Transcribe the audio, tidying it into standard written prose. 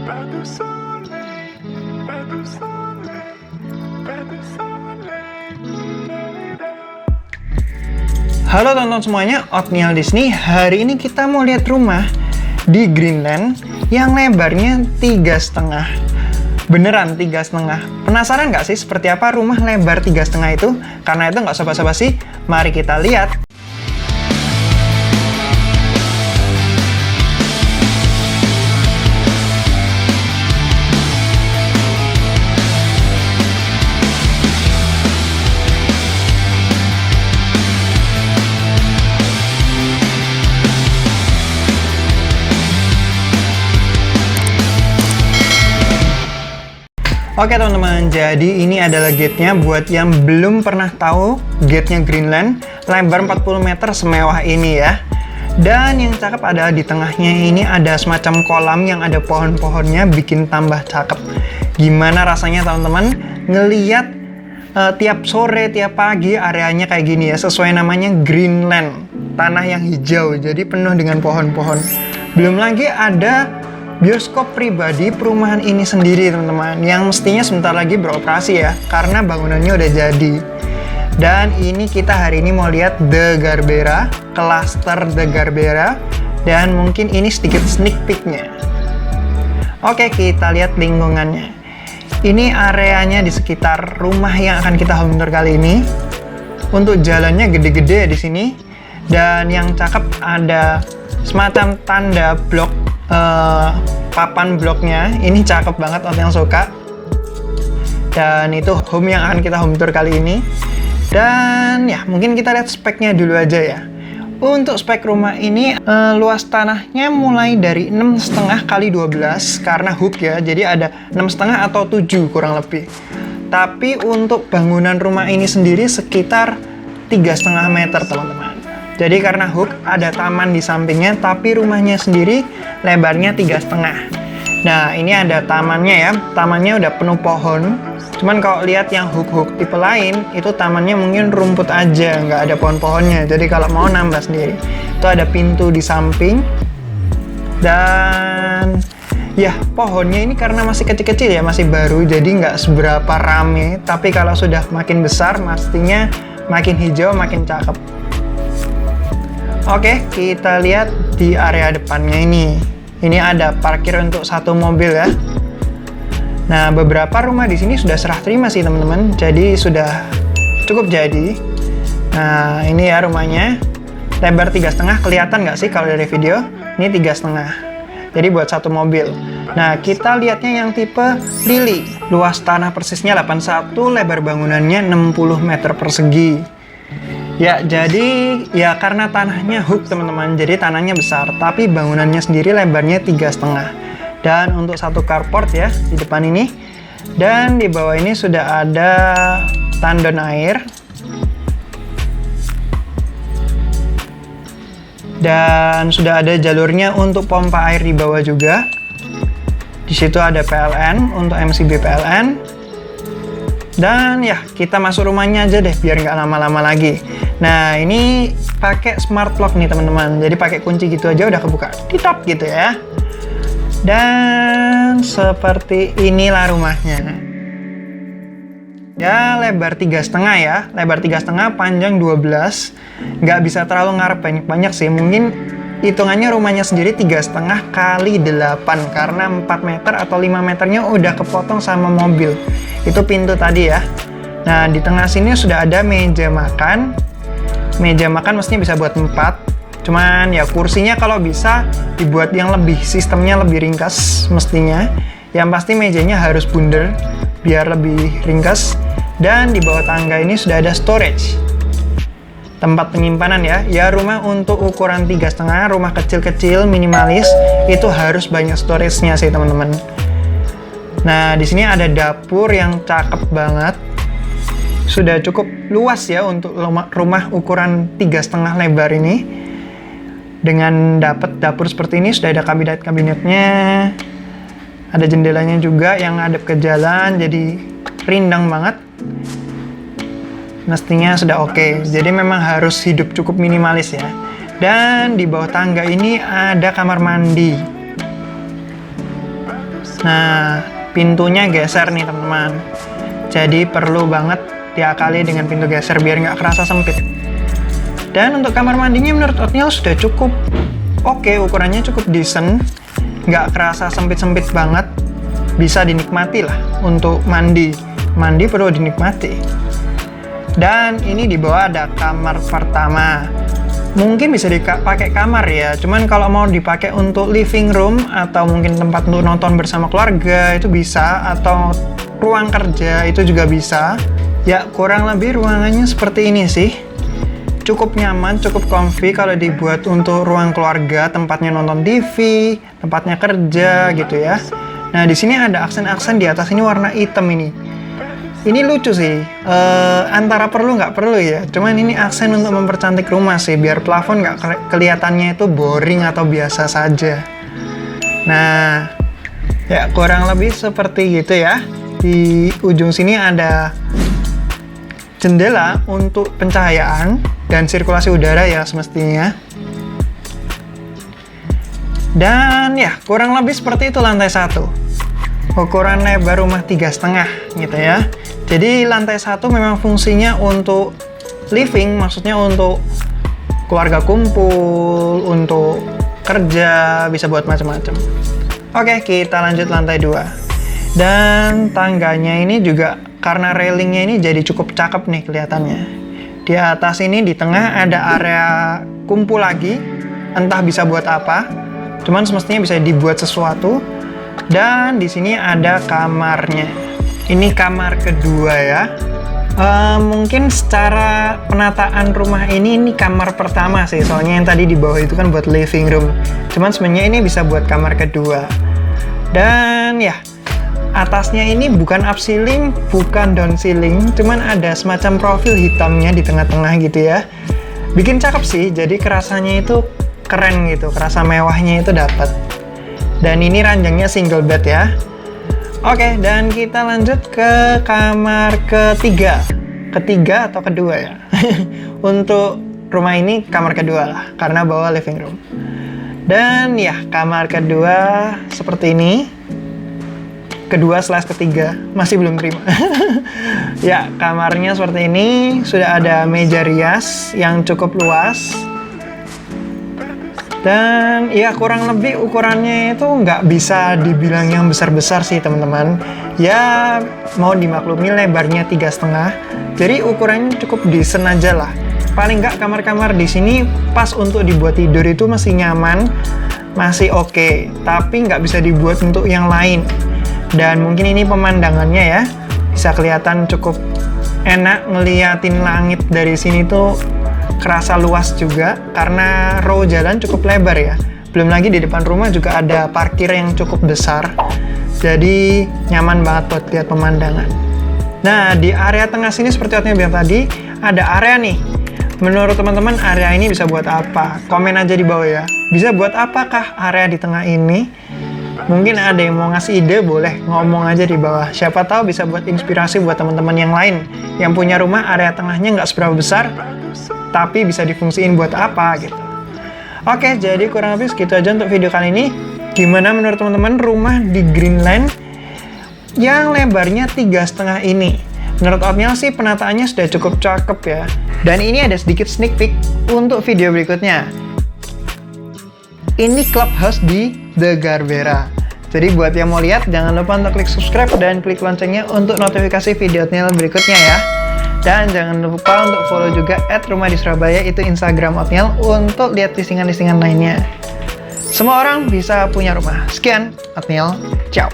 pas de soleil, pas de soleil, pas de soleil. Halo teman-teman semuanya, Otniel Disney. Hari ini kita mau lihat rumah di Greenland yang lebarnya 3,5. Beneran 3,5. Penasaran nggak sih seperti apa rumah lebar 3,5 itu? Karena itu nggak usah basa-basi, mari kita lihat. Oke teman-teman, jadi ini adalah gate-nya buat yang belum pernah tahu gate-nya Greenland, lebar 40 meter semewah ini ya. Dan yang cakep adalah di tengahnya ini ada semacam kolam yang ada pohon-pohonnya, bikin tambah cakep. Gimana rasanya teman-teman ngeliat tiap sore, tiap pagi areanya kayak gini ya, sesuai namanya Greenland, tanah yang hijau, jadi penuh dengan pohon-pohon. Belum lagi ada bioskop pribadi perumahan ini sendiri teman-teman, yang mestinya sebentar lagi beroperasi ya, karena bangunannya udah jadi. Dan ini kita hari ini mau lihat The Garbera, klaster The Garbera, dan mungkin ini sedikit sneak peek-nya. Oke, kita lihat lingkungannya. Ini areanya di sekitar rumah yang akan kita home tour kali ini. Untuk jalannya gede-gede di sini, dan yang cakep ada semacam tanda blok, papan bloknya. Ini cakep banget, orang yang suka. Dan itu home yang akan kita home tour kali ini. Dan ya mungkin kita lihat speknya dulu aja ya. Untuk spek rumah ini luas tanahnya mulai dari 6,5 kali 12 karena hook ya, jadi ada 6,5 atau 7 kurang lebih. Tapi untuk bangunan rumah ini sendiri sekitar 3,5 meter teman-teman. Jadi karena hook ada taman di sampingnya, tapi rumahnya sendiri lebarnya 3,5. Nah ini ada tamannya ya, tamannya udah penuh pohon. Cuman kalau lihat yang hook-hook tipe lain, itu tamannya mungkin rumput aja, nggak ada pohon-pohonnya. Jadi kalau mau nambah sendiri. Itu ada pintu di samping. Dan ya pohonnya ini karena masih kecil-kecil ya, masih baru, jadi nggak seberapa rame. Tapi kalau sudah makin besar, pastinya makin hijau, makin cakep. Oke, kita lihat di area depannya ini. Ini ada parkir untuk 1 mobil ya. Nah, beberapa rumah di sini sudah serah terima sih teman-teman. Jadi sudah cukup jadi. Nah, ini ya rumahnya. Lebar 3,5, kelihatan nggak sih kalau dari video? Ini 3,5. Jadi buat 1 mobil. Nah, kita lihatnya yang tipe Lily. Luas tanah persisnya 81, lebar bangunannya 60 meter persegi. Ya, jadi ya karena tanahnya hook teman-teman, jadi tanahnya besar, tapi bangunannya sendiri lebarnya 3,5. Dan untuk 1 carport ya di depan ini. Dan di bawah ini sudah ada tandon air. Dan sudah ada jalurnya untuk pompa air di bawah juga. Di situ ada PLN untuk MCB PLN. Dan ya kita masuk rumahnya aja deh biar nggak lama-lama lagi. Nah ini pakai smart lock nih teman-teman, jadi pakai kunci gitu aja udah kebuka di top gitu ya. Dan seperti inilah rumahnya. Ya lebar 3,5 ya, lebar 3,5, panjang 12. Nggak bisa terlalu ngarep banyak-banyak sih, mungkin hitungannya rumahnya sendiri 3,5 kali 8 karena 4 meter atau 5 meternya udah kepotong sama mobil. Itu pintu tadi ya. Nah di tengah sini sudah ada meja makan. Meja makan mestinya bisa buat 4. Cuman ya kursinya kalau bisa dibuat yang lebih, sistemnya lebih ringkas mestinya. Yang pasti mejanya harus bundar biar lebih ringkas. Dan di bawah tangga ini sudah ada storage, tempat penyimpanan ya. Ya rumah untuk ukuran 3,5, rumah kecil-kecil minimalis itu harus banyak storage-nya sih teman-teman. Nah, di sini ada dapur yang cakep banget. Sudah cukup luas ya untuk rumah ukuran 3,5 lebar ini. Dengan dapat dapur seperti ini, sudah ada kabinet-kabinetnya. Ada jendelanya juga yang ngadep ke jalan, jadi rindang banget. Mestinya sudah oke. Jadi memang harus hidup cukup minimalis ya. Dan di bawah tangga ini ada kamar mandi. Nah, pintunya geser nih teman-teman. Jadi perlu banget diakali dengan pintu geser biar nggak kerasa sempit. Dan untuk kamar mandinya menurut Otniel sudah cukup oke, ukurannya cukup decent, nggak kerasa sempit-sempit banget, bisa dinikmati lah untuk mandi perlu dinikmati. Dan ini di bawah ada kamar pertama, mungkin bisa dipakai kamar ya, cuman kalau mau dipakai untuk living room atau mungkin tempat untuk nonton bersama keluarga itu bisa, atau ruang kerja itu juga bisa ya. Kurang lebih ruangannya seperti ini sih, cukup nyaman, cukup comfy kalau dibuat untuk ruang keluarga, tempatnya nonton TV, tempatnya kerja gitu ya. Nah, di sini ada aksen-aksen di atas ini warna hitam ini. Ini lucu sih, antara perlu nggak perlu ya. Cuman ini aksen untuk mempercantik rumah sih, biar plafon nggak kelihatannya itu boring atau biasa saja. Nah, ya kurang lebih seperti gitu ya. Di ujung sini ada jendela untuk pencahayaan dan sirkulasi udara ya semestinya. Dan ya kurang lebih seperti itu lantai 1. Ukuran lebar rumah 3,5 gitu ya. Jadi lantai 1 memang fungsinya untuk living, maksudnya untuk keluarga kumpul, untuk kerja, bisa buat macam-macam. Oke, kita lanjut lantai 2. Dan tangganya ini juga karena railingnya ini jadi cukup cakep nih kelihatannya. Di atas ini di tengah ada area kumpul lagi, entah bisa buat apa, cuman semestinya bisa dibuat sesuatu. Dan di sini ada kamarnya. Ini kamar kedua ya. Mungkin secara penataan rumah ini kamar pertama sih, soalnya yang tadi di bawah itu kan buat living room. Cuman sebenarnya ini bisa buat kamar kedua. Dan ya, atasnya ini bukan up ceiling, bukan down ceiling, cuman ada semacam profil hitamnya di tengah-tengah gitu ya. Bikin cakep sih, jadi kerasanya itu keren gitu, kerasa mewahnya itu dapat. Dan ini ranjangnya single bed ya. Oke, dan kita lanjut ke kamar ketiga atau kedua ya. Untuk rumah ini kamar kedua lah, karena bawa living room. Dan ya, kamar kedua seperti ini. Kedua/ketiga, masih belum terima. Ya, kamarnya seperti ini. Sudah ada meja rias yang cukup luas. Dan ya kurang lebih ukurannya itu nggak bisa dibilang yang besar-besar sih teman-teman. Ya mau dimaklumi lebarnya 3,5. Jadi ukurannya cukup decent aja lah. Paling nggak kamar-kamar di sini pas untuk dibuat tidur itu masih nyaman, masih oke. Tapi nggak bisa dibuat untuk yang lain. Dan mungkin ini pemandangannya ya, bisa kelihatan cukup enak ngeliatin langit dari sini tuh. Kerasa luas juga karena row jalan cukup lebar ya. Belum lagi di depan rumah juga ada parkir yang cukup besar. Jadi nyaman banget buat lihat pemandangan. Nah, di area tengah sini seperti Otniel bilang tadi, ada area nih. Menurut teman-teman area ini bisa buat apa? Komen aja di bawah ya. Bisa buat apakah area di tengah ini? Mungkin ada yang mau ngasih ide, boleh ngomong aja di bawah. Siapa tahu bisa buat inspirasi buat teman-teman yang lain yang punya rumah area tengahnya nggak seberapa besar, tapi bisa difungsiin buat apa gitu. Oke, jadi kurang lebih segitu aja untuk video kali ini. Gimana menurut teman-teman rumah di Greenland yang lebarnya 3,5 ini? Menurut Otniel sih penataannya sudah cukup cakep ya. Dan ini ada sedikit sneak peek untuk video berikutnya. Ini clubhouse di The Garbera. Jadi buat yang mau lihat, jangan lupa untuk klik subscribe dan klik loncengnya untuk notifikasi video Otniel berikutnya ya. Dan jangan lupa untuk follow juga @rumah-di-surabaya, itu Instagram Otniel, untuk lihat listingan-listingan lainnya. Semua orang bisa punya rumah. Sekian, Otniel. Ciao.